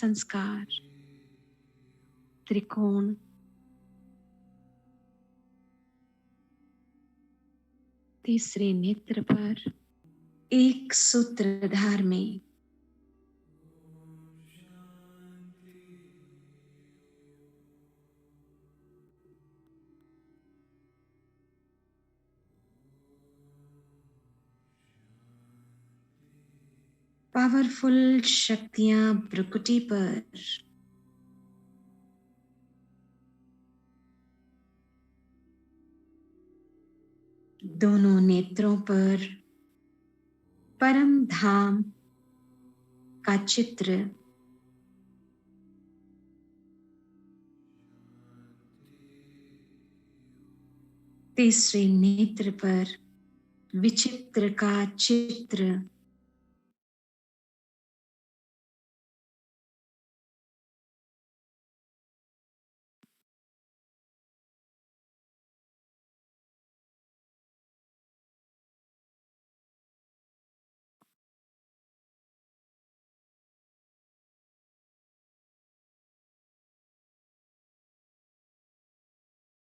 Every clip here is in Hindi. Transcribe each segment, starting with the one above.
संस्कार त्रिकोण, तीसरे नेत्र पर एक सूत्रधार में पावरफुल शक्तियां भ्रुकुटी पर दोनों नेत्रों पर परम धाम का चित्र, तीसरे नेत्र पर विचित्र का चित्र,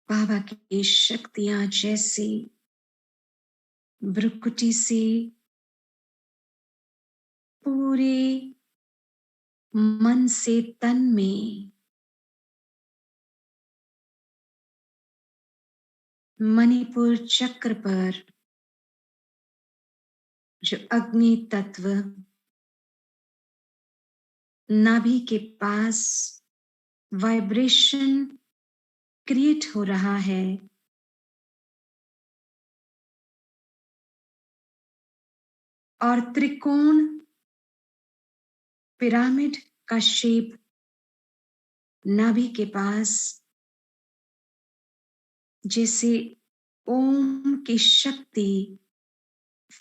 बाबा की शक्तियां जैसे भ्रुकुटी से पूरे मन से तन में, मणिपुर चक्र पर जो अग्नि तत्व नाभि के पास वाइब्रेशन क्रिएट हो रहा है, और त्रिकोण पिरामिड का शेप नाभि के पास जैसे ओम की शक्ति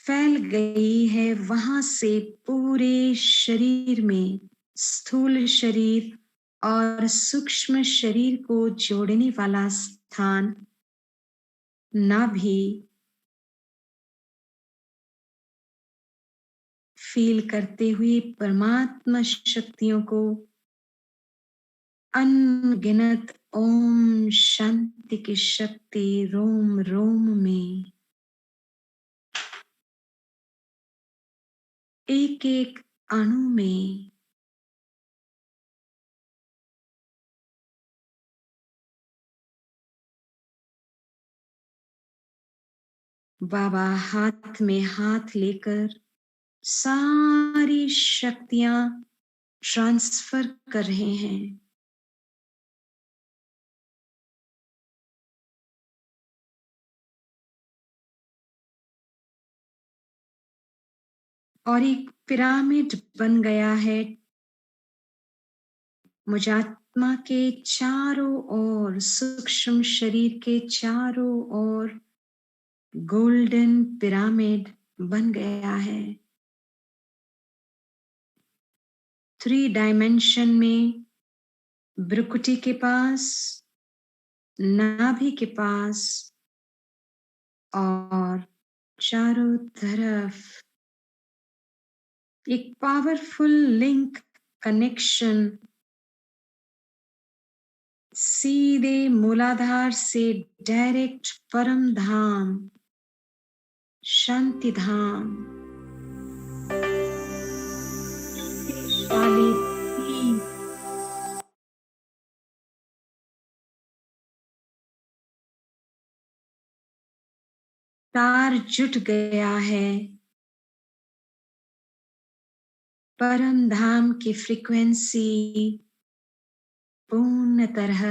फैल गई है, वहां से पूरे शरीर में, स्थूल शरीर और सूक्ष्म शरीर को जोड़ने वाला स्थान नाभि फील करते हुए परमात्मा शक्तियों को अनगिनत ओम शांति की शक्ति रोम रोम में, एक एक अणु में बाबा हाथ में हाथ लेकर सारी शक्तियां ट्रांसफर कर रहे हैं। और एक पिरामिड बन गया है, मुजात्मा के चारों ओर, सूक्ष्म शरीर के चारों ओर गोल्डन पिरामिड बन गया है। 3 डायमेंशन में भ्रुकुटी के पास, नाभि के पास और चारों तरफ एक पावरफुल लिंक कनेक्शन सीधे मूलाधार से डायरेक्ट परम धाम, शांति धाम, शक्तिशाली तार जुट गया है। परम धाम की फ्रीक्वेंसी पूर्ण तरह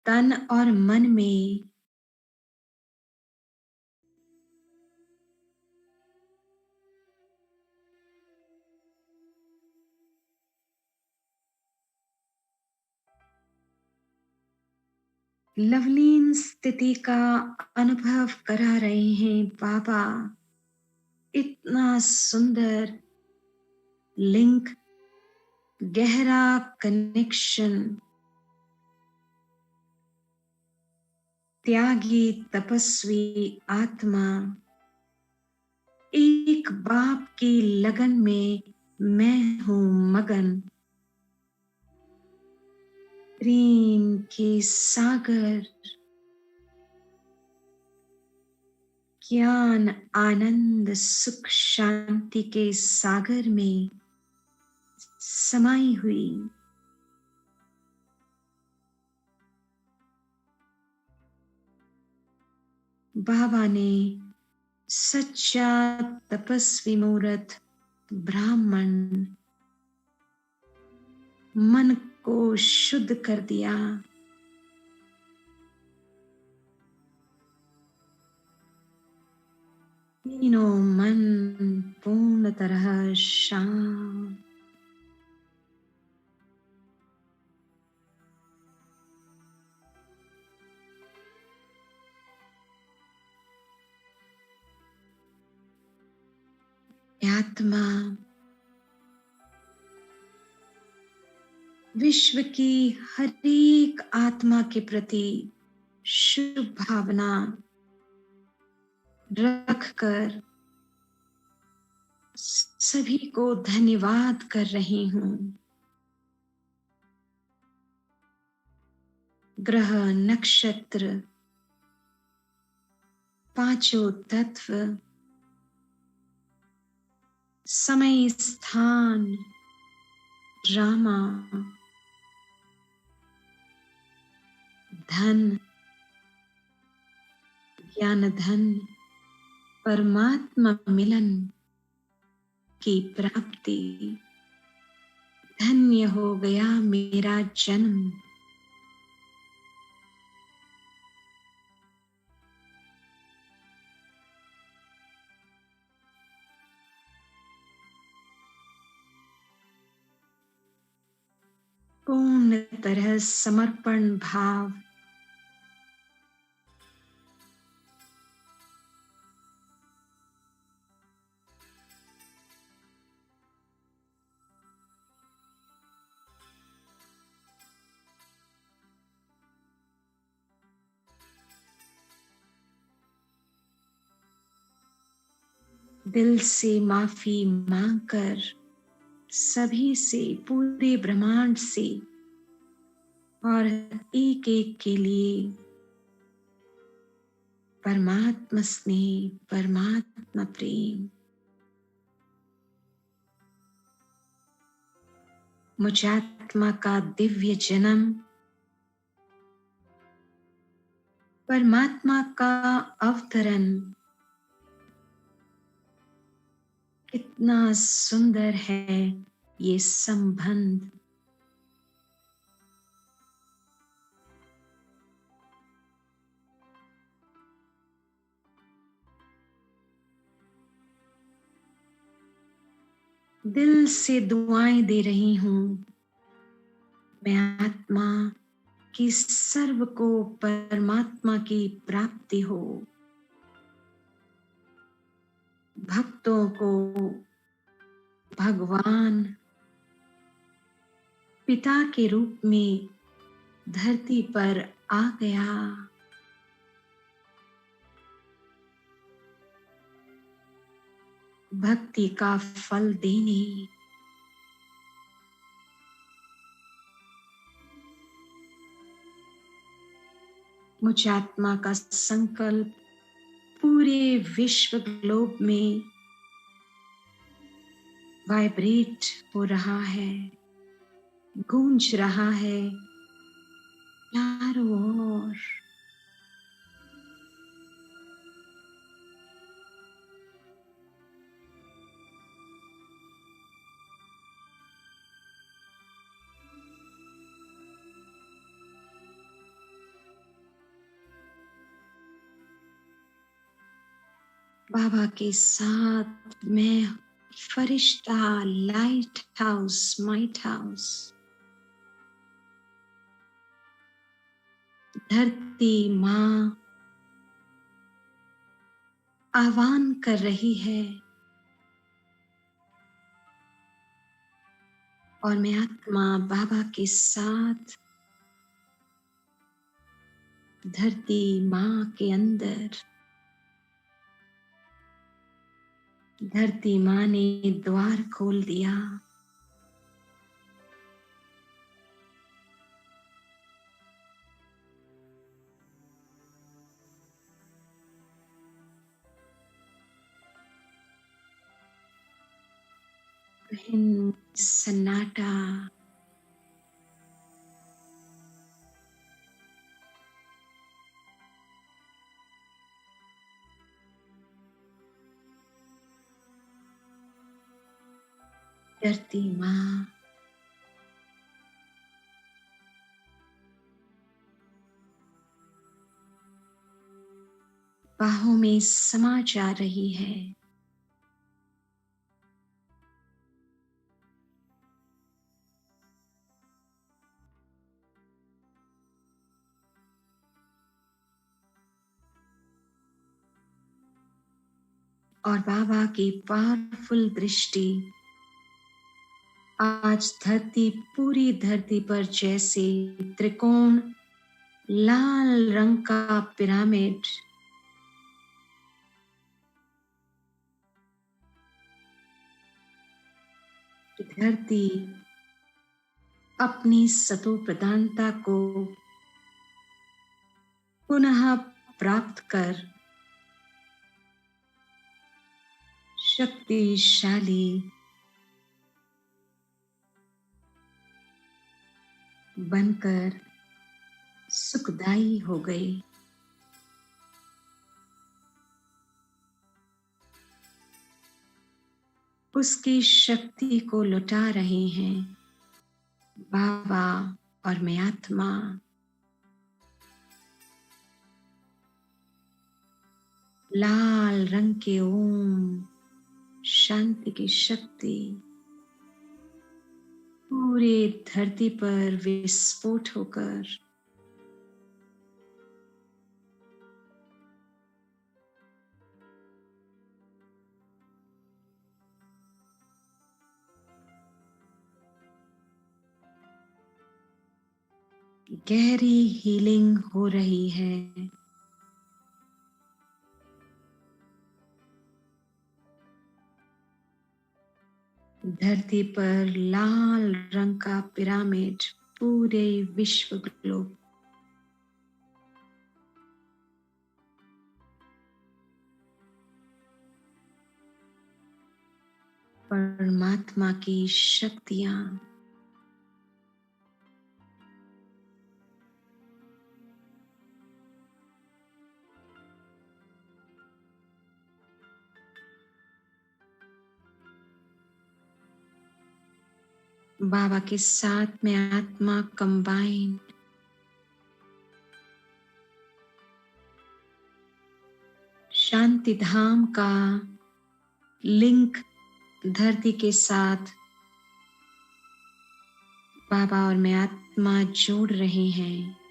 तन और मन में लवलीन स्थिति का अनुभव करा रहे हैं बाबा। इतना सुंदर लिंक, गहरा कनेक्शन, त्यागी तपस्वी आत्मा एक बाप की लगन में मैं हूं मगन, प्रेम के सागर, ज्ञान आनंद सुख शांति के सागर में समाई हुई बाबा ने सच्चा तपस्वी मूर्त ब्राह्मण मन को शुद्ध कर दिया। तीनों मन पूर्ण तरह शांत। आत्मा विश्व की हर एक आत्मा के प्रति शुभ भावना रखकर सभी को धन्यवाद कर रही हूँ। ग्रह नक्षत्र, पांचों तत्व, समय स्थान, ड्रामा, धन, ज्ञान धन, परमात्मा मिलन की प्राप्ति। धन्य हो गया मेरा जन्म। पूर्ण तरह समर्पण भाव, दिल से माफी मांगकर सभी से, पूरे ब्रह्मांड से और एक एक के लिए परमात्मा स्नेह, परमात्मा प्रेम। मुझात्मा का दिव्य जन्म, परमात्मा का अवतरण कितना सुंदर है ये संबंध। दिल से दुआएं दे रही हूं। मैं आत्मा की सर्व को परमात्मा की प्राप्ति हो। भक्तों को भगवान पिता के रूप में धरती पर आ गया। भक्ति का फल देने। मुझ आत्मा का संकल्प पूरे विश्व ग्लोब में वाइब्रेट हो रहा है, गूंज रहा है चारों ओर। बाबा के साथ मैं फरिश्ता, लाइट हाउस, माइट हाउस, धरती माँ आह्वान कर रही है और मैं आत्मा बाबा के साथ धरती माँ के अंदर। धरती माँ ने द्वार खोल दिया। गहन सन्नाटा, धरती माँ बाहों में समा जा रही है। और बाबा की पावरफुल दृष्टि आज धरती, पूरी धरती पर जैसे त्रिकोण लाल रंग का पिरामिड धरती अपनी सतो प्रधानता को पुनः प्राप्त कर शक्तिशाली बनकर सुखदाई हो गई। उसकी शक्ति को लुटा रहे हैं बाबा और मैं आत्मा। लाल रंग के ओम शांति की शक्ति पूरे धरती पर विस्फोट होकर गहरी हीलिंग हो रही है। धरती पर लाल रंग का पिरामिड पूरे विश्व ग्लोब परमात्मा की शक्तियां बाबा के साथ में आत्मा कंबाइन शांति धाम का लिंक धरती के साथ बाबा और मैं आत्मा जोड़ रहे हैं।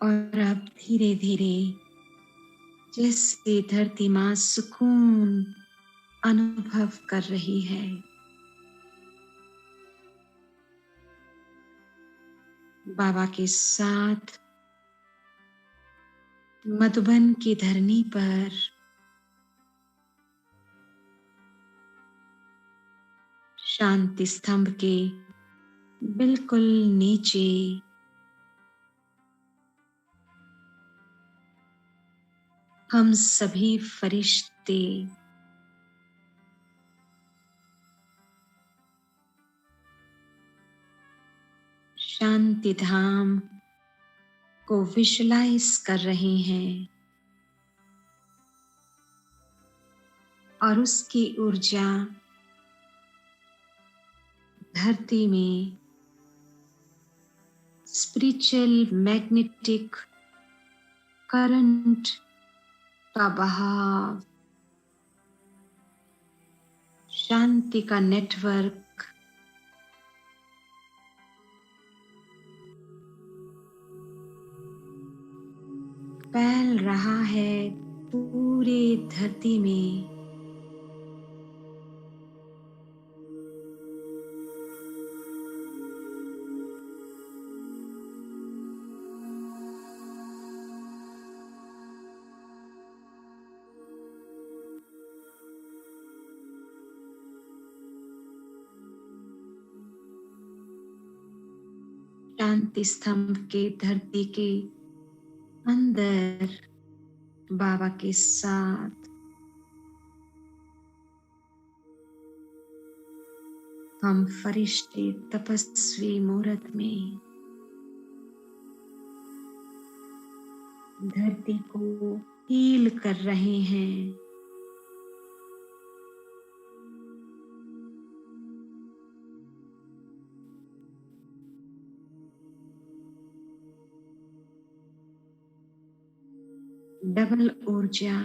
और अब धीरे धीरे जैसे धरती माँ सुकून अनुभव कर रही है, बाबा के साथ मधुबन की धरनी पर शांति स्तंभ के बिल्कुल नीचे हम सभी फरिश्ते शांति धाम को विजुलाइज कर रहे हैं और उसकी ऊर्जा धरती में स्पिरिचुअल मैग्नेटिक करंट का बहाव, शांति का नेटवर्क फैल रहा है पूरे धरती में। शांति स्तंभ के धरती के अंदर बाबा के साथ हम फरिश्ते तपस्वी मुहूर्त में धरती को हील कर रहे हैं। डबल ऊर्जा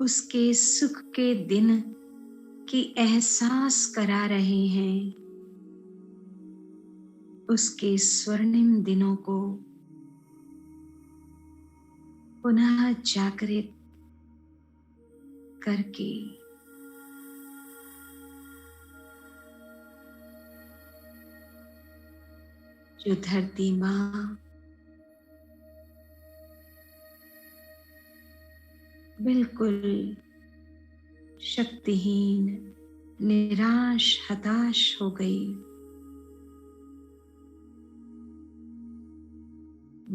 उसके सुख के दिन की एहसास करा रहे हैं। उसके स्वर्णिम दिनों को पुनः जागृत करके जो धरती माँ बिल्कुल शक्तिहीन, निराश, हताश हो गई,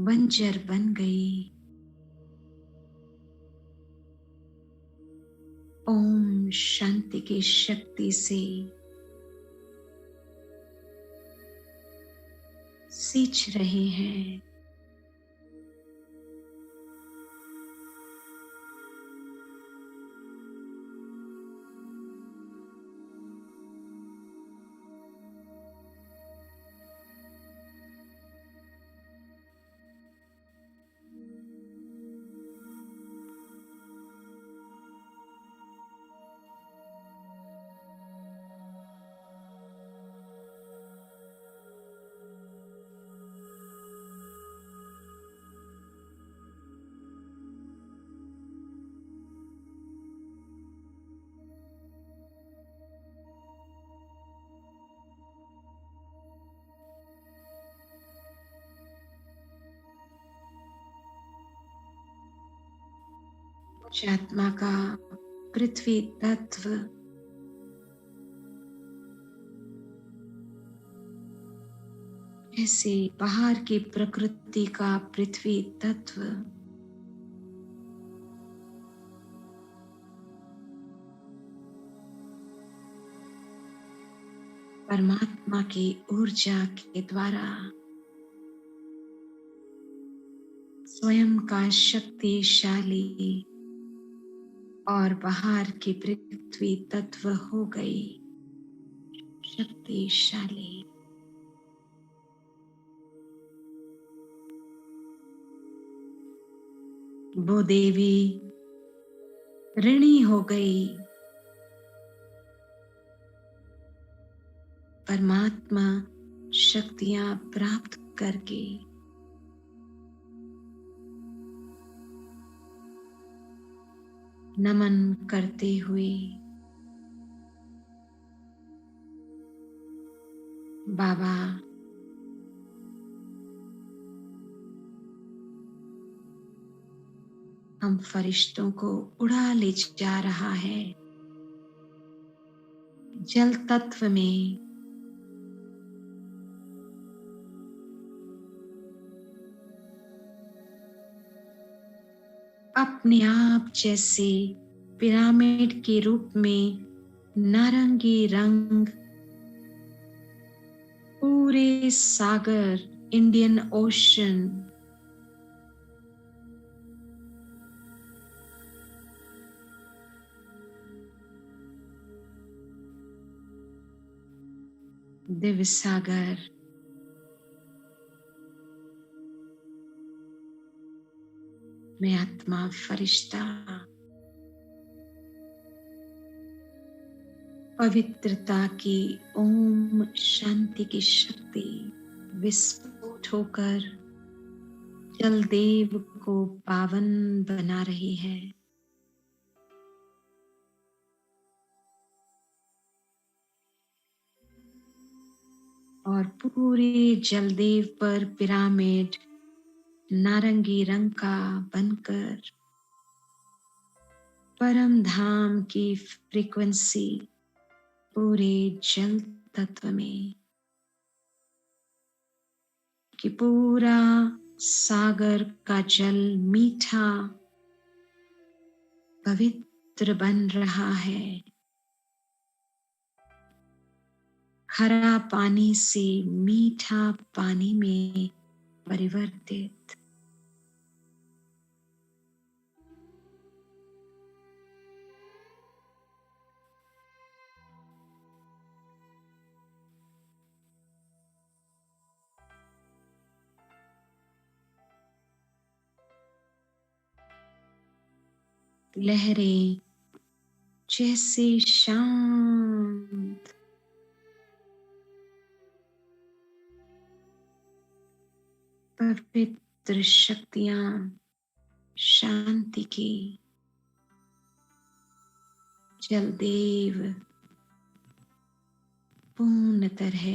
बंजर बन गई, ओम शांति की शक्ति से सींच रहे हैं। उच्च आत्मा का पृथ्वी तत्व ऐसे बाहर की प्रकृति का पृथ्वी तत्व परमात्मा की ऊर्जा के द्वारा स्वयं का शक्तिशाली और बाहर की पृथ्वी तत्व हो गई शक्तिशाली। वो देवी ऋणी हो गई, परमात्मा शक्तियां प्राप्त करके नमन करते हुए बाबा हम फरिश्तों को उड़ा ले जा रहा है जल तत्व में। अपने आप जैसे पिरामिड के रूप में नारंगी रंग पूरे सागर, इंडियन ओशन दिव्य सागर में आत्मा फरिश्ता पवित्रता की ओम शांति की शक्ति विस्फोट होकर जलदेव को पावन बना रही है। और पूरे जलदेव पर पिरामिड नारंगी रंग का बनकर परम धाम की फ्रीक्वेंसी पूरे जल तत्व में, कि पूरा सागर का जल मीठा पवित्र बन रहा है, खरा पानी से मीठा पानी में परिवर्तित। लहरें जैसे शांत पवित्र शक्तियां शांति की, जलदेव पूर्ण तरह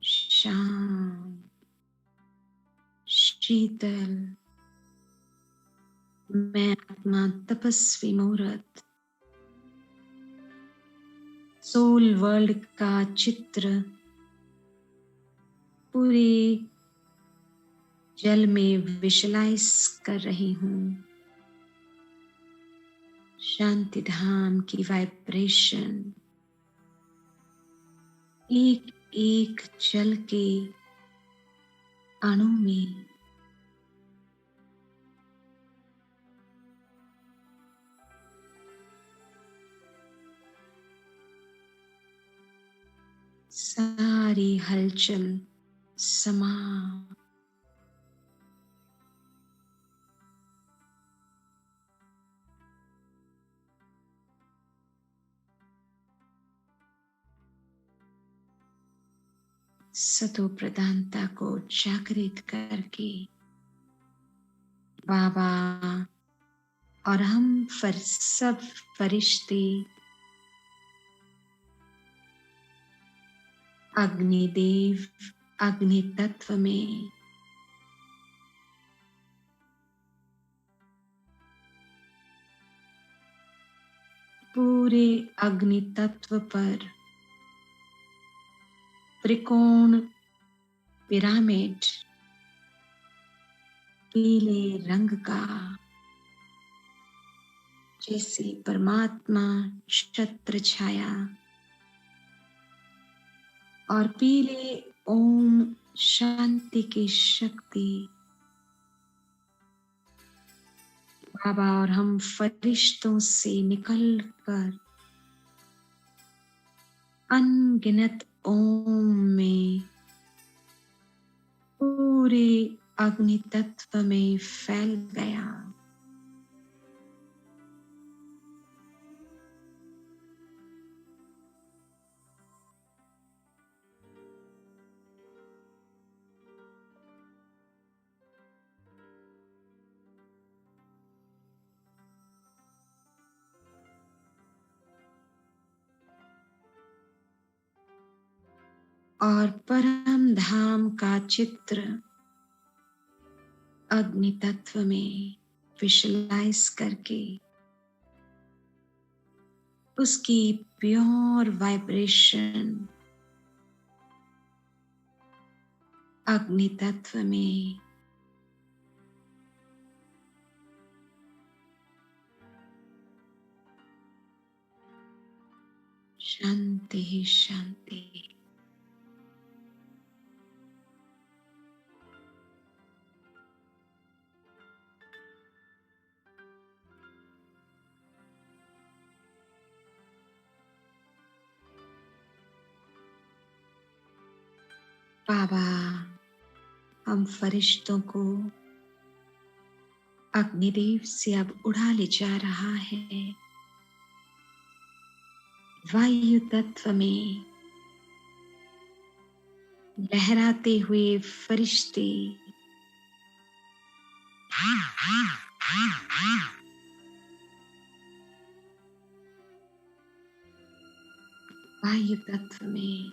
शांत शीतल। मैं आत्मा तपस्वी मुहूर्त सोल वर्ल्ड का चित्र पूरे जल में विजुलाइज कर रही हूँ। शांति धाम की वाइब्रेशन एक एक जल के अणु में सारी हलचल समा। सतो प्रधानता को जागृत करके बाबा और हम सब फरिश्ते अग्निदेव अग्नि तत्व में पूरे अग्नि तत्व पर त्रिकोण पिरामिड पीले रंग का, जैसे परमात्मा छत्र छाया, और पीले ओम शांति की शक्ति बाबा और हम फरिश्तों से निकलकर अनगिनत ओम में पूरे अग्नि तत्व में फैल गया। और परम धाम का चित्र अग्नि तत्व में विजुलाइज करके उसकी प्योर वाइब्रेशन अग्नि तत्व में शांति ही शांति। बाबा हम फरिश्तों को अग्निदेव से अब उड़ा ले जा रहा है। वायु तत्व में लहराते हुए फरिश्ते वायु तत्व में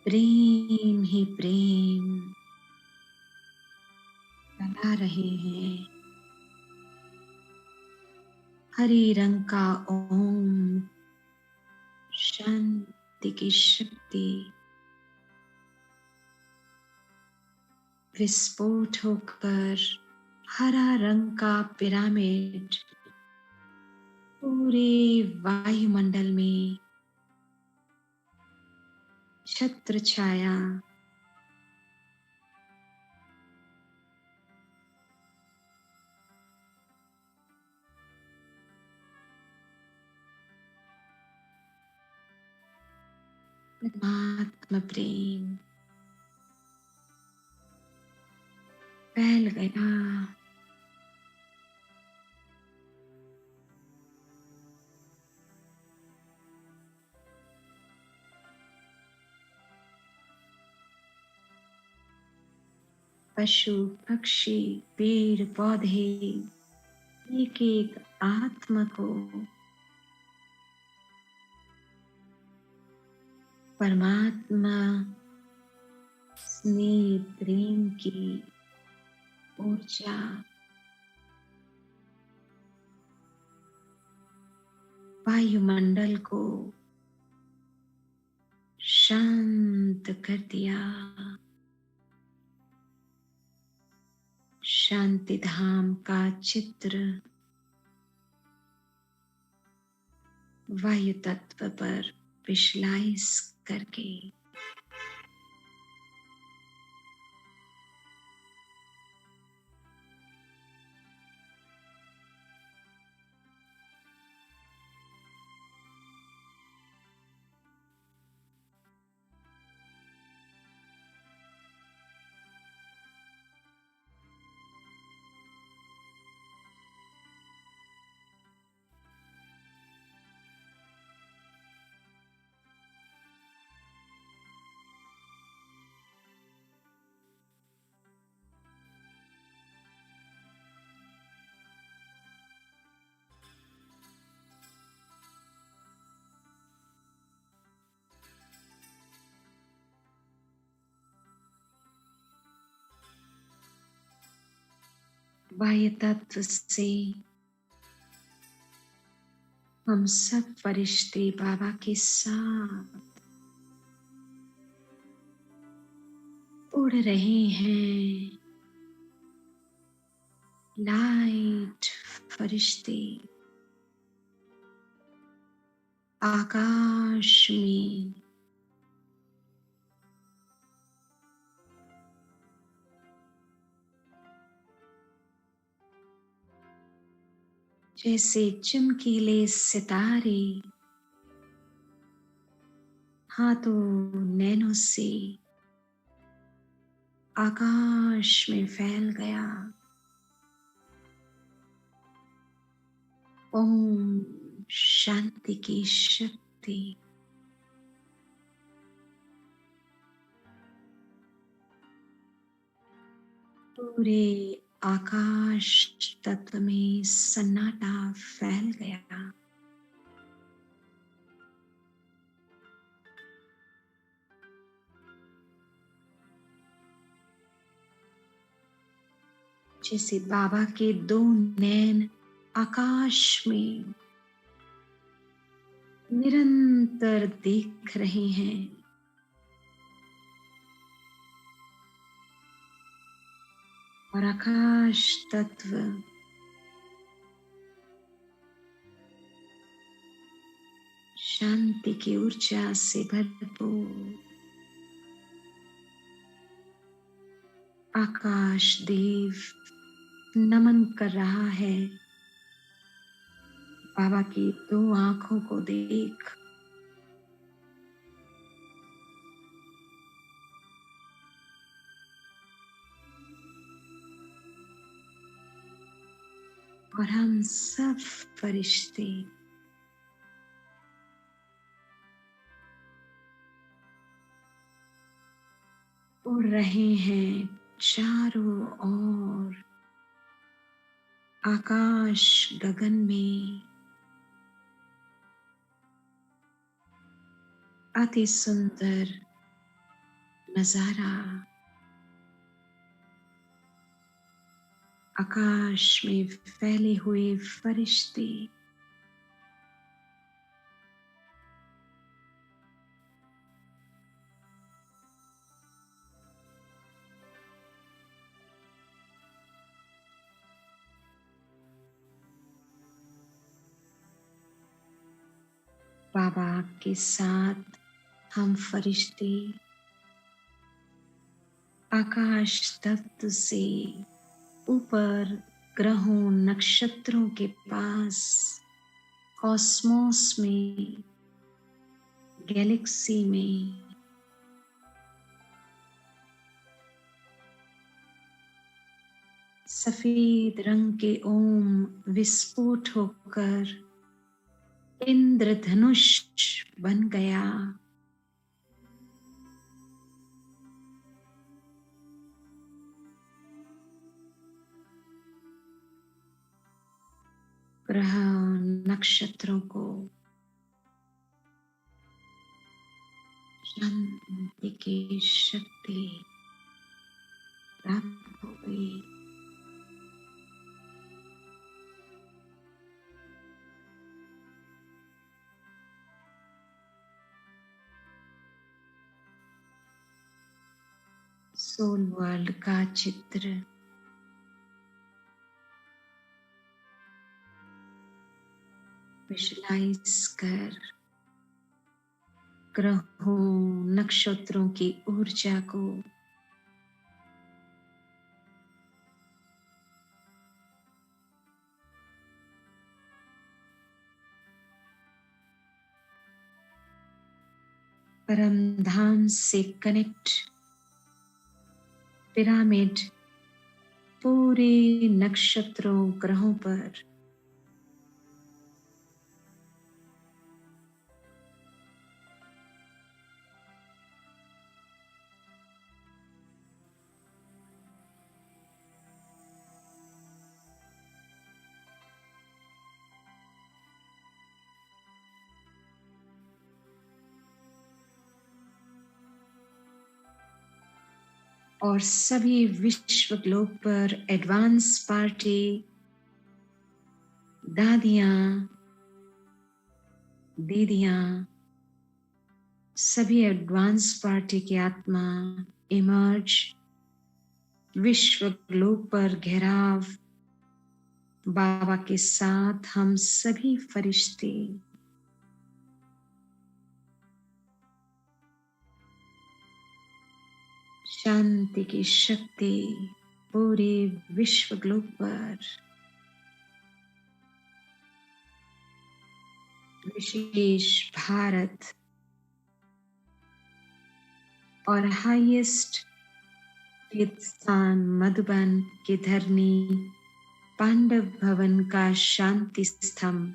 प्रेम ही प्रेम फैला रहे हैं। हरे रंग का ओम शांति की शक्ति विस्फोट होकर हरा रंग का पिरामिड पूरे वायुमंडल में छत्र छाया परमात्मा प्रेम फैल गया। पशु पक्षी पेड़ पौधे एक एक आत्मा को परमात्मा स्नेह प्रेम की ऊर्जा वायुमंडल को शांत कर दिया। शांति धाम का चित्र वायु तत्व पर विजुलाइज करके वायु तत्व से हम सब फरिश्ते बाबा के साथ उड़ रहे हैं। लाइट फरिश्ते आकाश में जैसे चमकीले सितारे हाथों नैनों से आकाश में फैल गया। ओम शांति की शक्ति पूरे आकाश तत्व में सन्नाटा फैल गया। जैसे बाबा के दो नैन आकाश में निरंतर देख रहे हैं। और आकाश तत्व शांति की ऊर्जा से भरपूर। आकाश देव नमन कर रहा है बाबा की दो आंखों को देख। और हम सब फरिश्ते उड़ रहे हैं चारों ओर, आकाश गगन में। अति सुंदर नजारा, आकाश में फैले हुए फरिश्ते, बाबा के साथ हम फरिश्ते आकाश तत्व से ऊपर ग्रहों नक्षत्रों के पास, कॉस्मोस में, गैलेक्सी में सफेद रंग के ओम विस्फोट होकर इंद्रधनुष बन गया। ग्रह नक्षत्रों को शांति की शक्ति प्राप्त हो गई। सोल वर्ल्ड का चित्र विजुलाइज कर ग्रहों नक्षत्रों की ऊर्जा को परम धाम से कनेक्ट, पिरामिड पूरे नक्षत्रों ग्रहों पर और सभी विश्व ग्लोब पर एडवांस पार्टी दादियां, दीदियां, सभी एडवांस पार्टी की आत्मा इमर्ज, विश्व ग्लोब पर घेराव, बाबा के साथ हम सभी फरिश्ते शांति की शक्ति पूरे विश्व ग्लोब पर, विशेष भारत और हाईएस्ट तीर्थ स्थान मधुबन की धरनी पांडव भवन का शांति स्तंभ,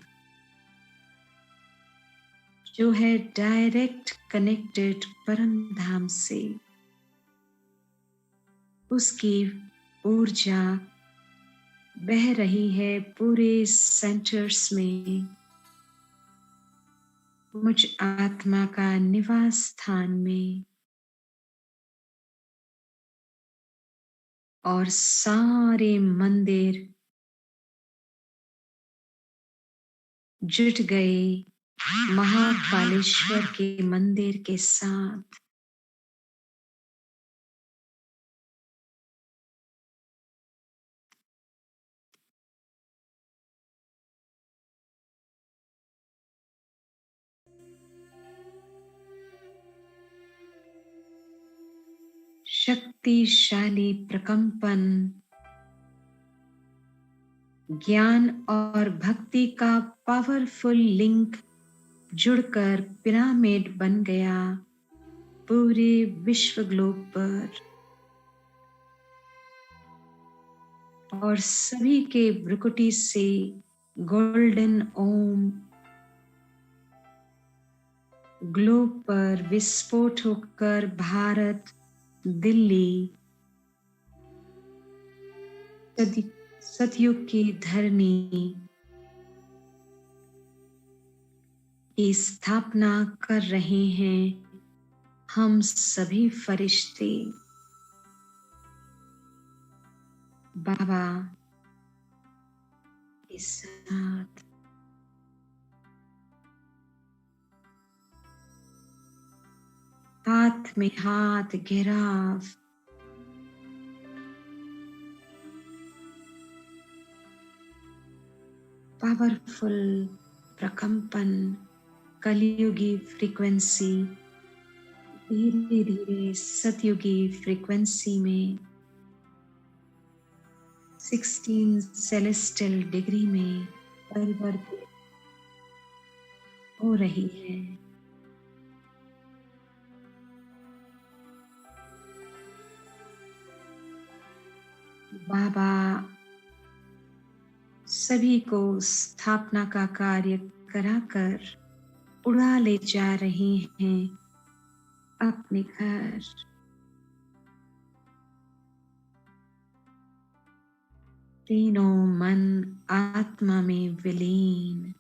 जो है डायरेक्ट कनेक्टेड परम धाम से, उसकी ऊर्जा बह रही है पूरे सेंटर्स में, मुझ आत्मा का निवास स्थान में, और सारे मंदिर जुट गए महाकालेश्वर के मंदिर के साथ। शक्तिशाली प्रकंपन, ज्ञान और भक्ति का पावरफुल लिंक जुड़कर पिरामिड बन गया पूरे विश्व ग्लोब पर, और सभी के भ्रुकुटी से गोल्डन ओम ग्लोब पर विस्फोट होकर भारत दिल्ली सतयुग की धरनी की स्थापना कर रहे हैं हम सभी फरिश्ते। बाबा के साथ हाथ में हाथ गिराव, पावरफुल प्रकंपन, कलयुगी फ्रीक्वेंसी धीरे धीरे सतयुगी फ्रीक्वेंसी में 16 सेलेस्टियल डिग्री में परिवर्तित हो रही है। बाबा सभी को स्थापना का कार्य कराकर उड़ा ले जा रहे हैं अपने घर। तीनों मन आत्मा में विलीन।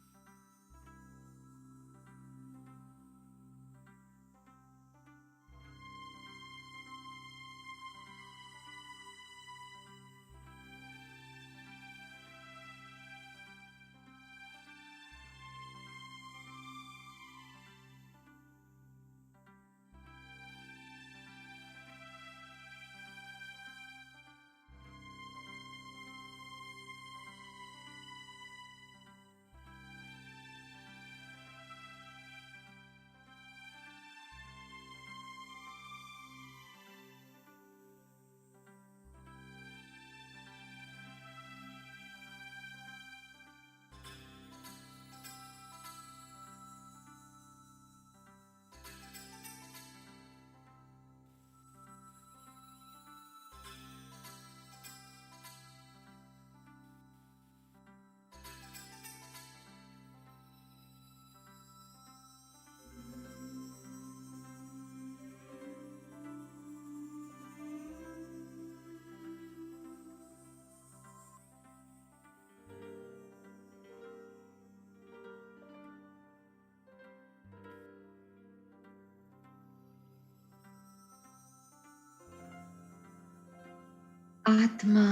आत्मा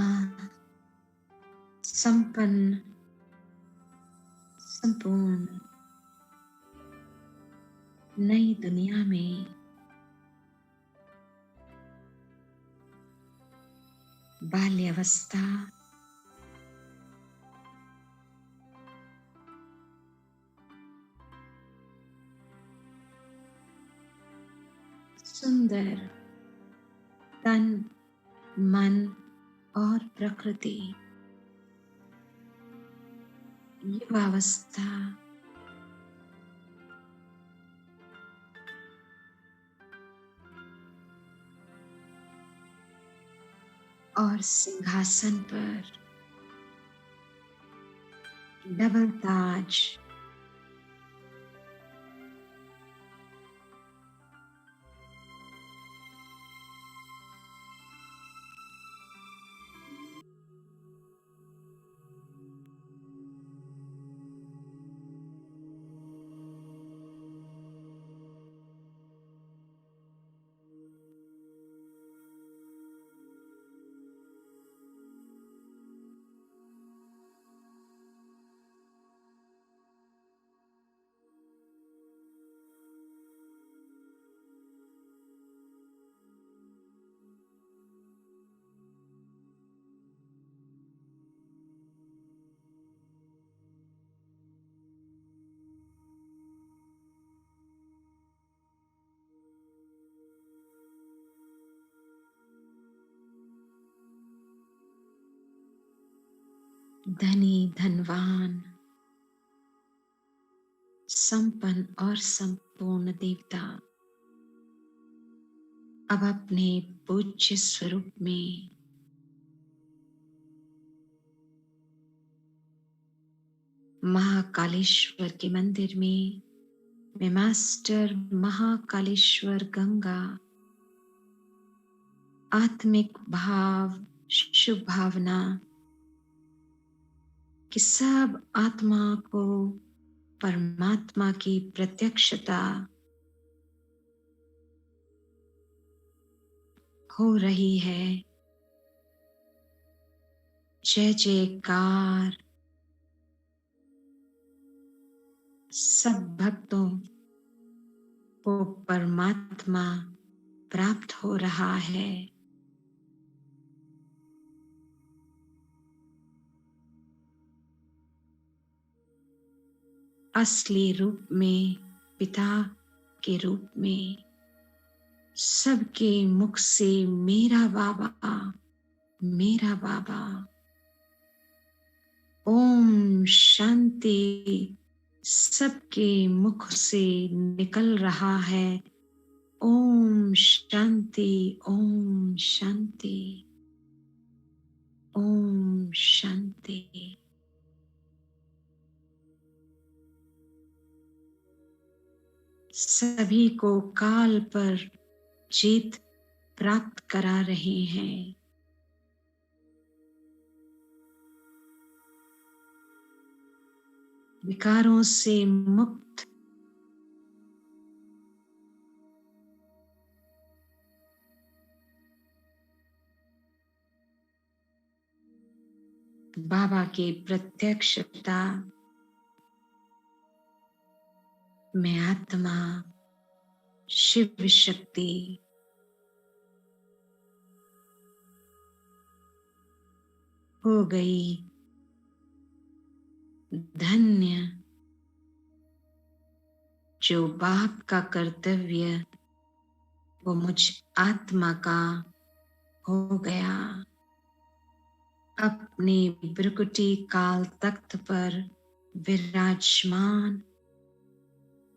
संपन्न, संपूर्ण नई दुनिया में बाल्यावस्था, सुंदर तन, मन और प्रकृति, युवावस्था, और सिंहासन पर डबल ताज, धनी धनवान, संपन्न और संपूर्ण देवता अब अपने पूज्य स्वरूप में महाकालेश्वर के मंदिर में मैं मास्टर महाकालेश्वर गंगा आत्मिक भाव, शुभ भावना कि सब आत्मा को परमात्मा की प्रत्यक्षता हो रही है। जय जयकार। सब भक्तों को परमात्मा प्राप्त हो रहा है। असली रूप में, पिता के रूप में, सबके मुख से मेरा बाबा, मेरा बाबा। ओम शांति सबके मुख से निकल रहा है। ओम शांति, ओम शांति, ओम शांति। सभी को काल पर जीत प्राप्त करा रहे हैं। विकारों से मुक्त, बाबा के प्रत्यक्षता में आत्मा, शिव शक्ति हो गई धन्य। जो बाप का कर्तव्य वो मुझ आत्मा का हो गया। अपने भ्रुकुटी काल तख्त पर विराजमान,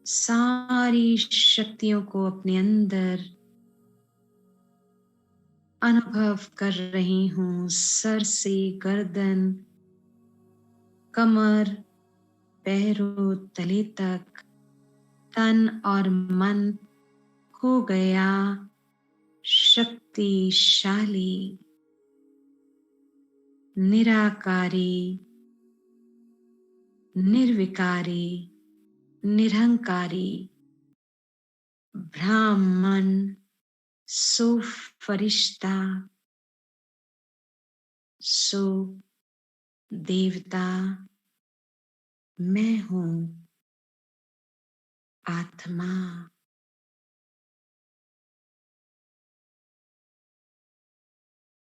सारी शक्तियों को अपने अंदर अनुभव कर रही हूँ। सर से गर्दन, कमर, पैरों तले तक तन और मन हो गया शक्तिशाली, निराकारी, निर्विकारी, निरहंकारी ब्राह्मण, सो फरिश्ता, सो देवता। मैं हूँ आत्मा।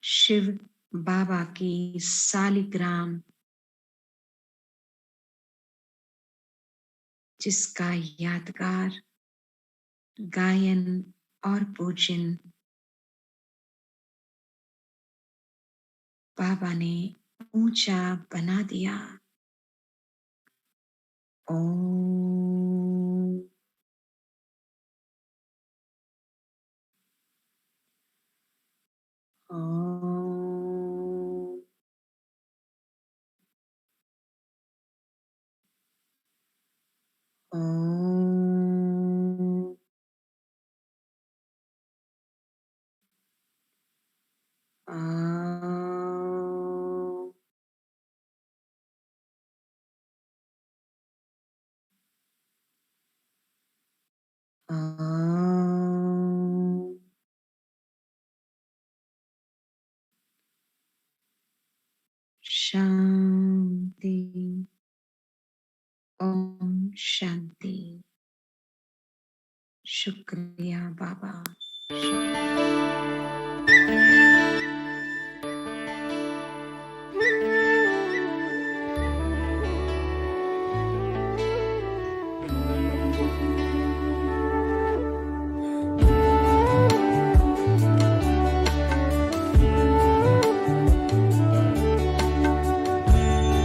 शिव बाबा की सालिग्राम, जिसका यादगार गायन और पूजन बाबा ने ऊंचा बना दिया। ओम ओम ओम ओम ओम शांति। ओम शांति। शुक्रिया बाबा।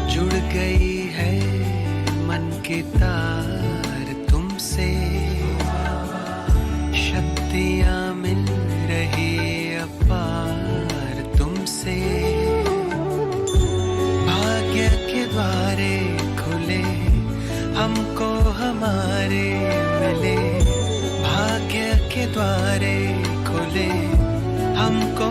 जुड़ गई है मन की तार तुमसे, शक्तियाँ मिल रही अपार तुमसे। भाग्य के द्वारे खुले हमको हमारे मिले, भाग्य के द्वारे खुले हमको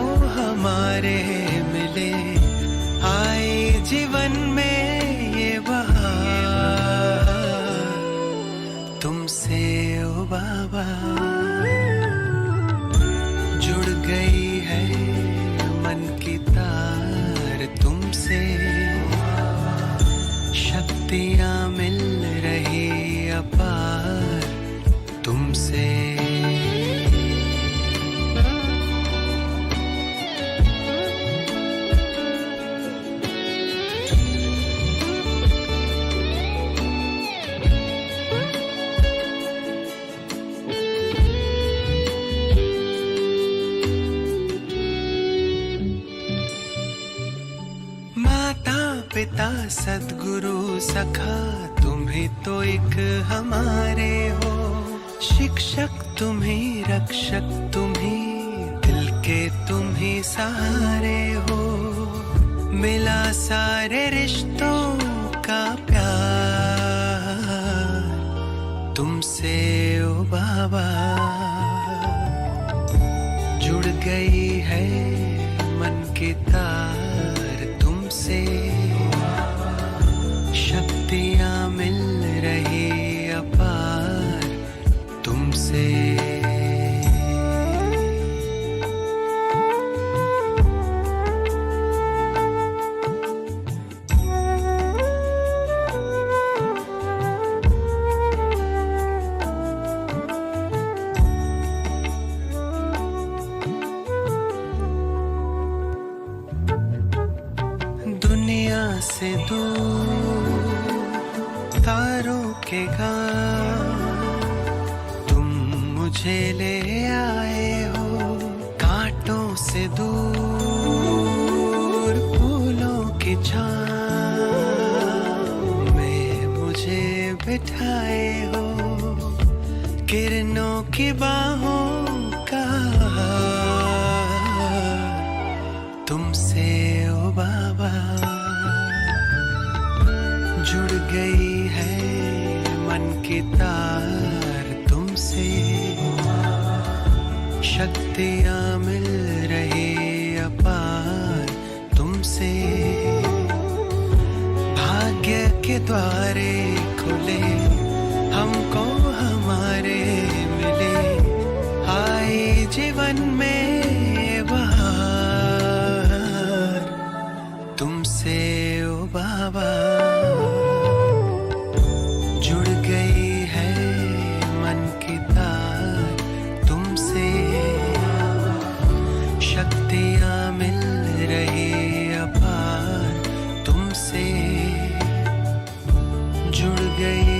बाबा। जुड़ गई है मन की तार तुमसे, शक्तियाँ मिल रही अपार तुमसे। माता पिता सद्गुरु सखा तुम ही तो एक हमारे हो, शिक्षक तुम ही रक्षक तुम ही, दिल के तुम ही सहारे हो। मिला सारे रिश्तों का प्यार तुमसे ओ बाबा। जुड़ गई है मन की तार तुमसे, शक्तियाँ मिल रही अपार तुमसे। दुनिया से दूर तारों के गांव तुम मुझे ले आए हो, कांटों से दूर फूलों की छाँव में मुझे बिठाए हो। किरणों की बाहों का तुमसे ओ बाबा। जुड़ गई है मन की तार तुमसे, शक्तियाँ मिल रही अपार तुमसे। भाग्य के द्वारे खुले हमको हमारे मिले, आए जीवन में बहार तुमसे ओ बाबा। जुड़ गई है मन की तार तुमसे, शक्तियाँ मिल रही अपार तुमसे। जुड़ गई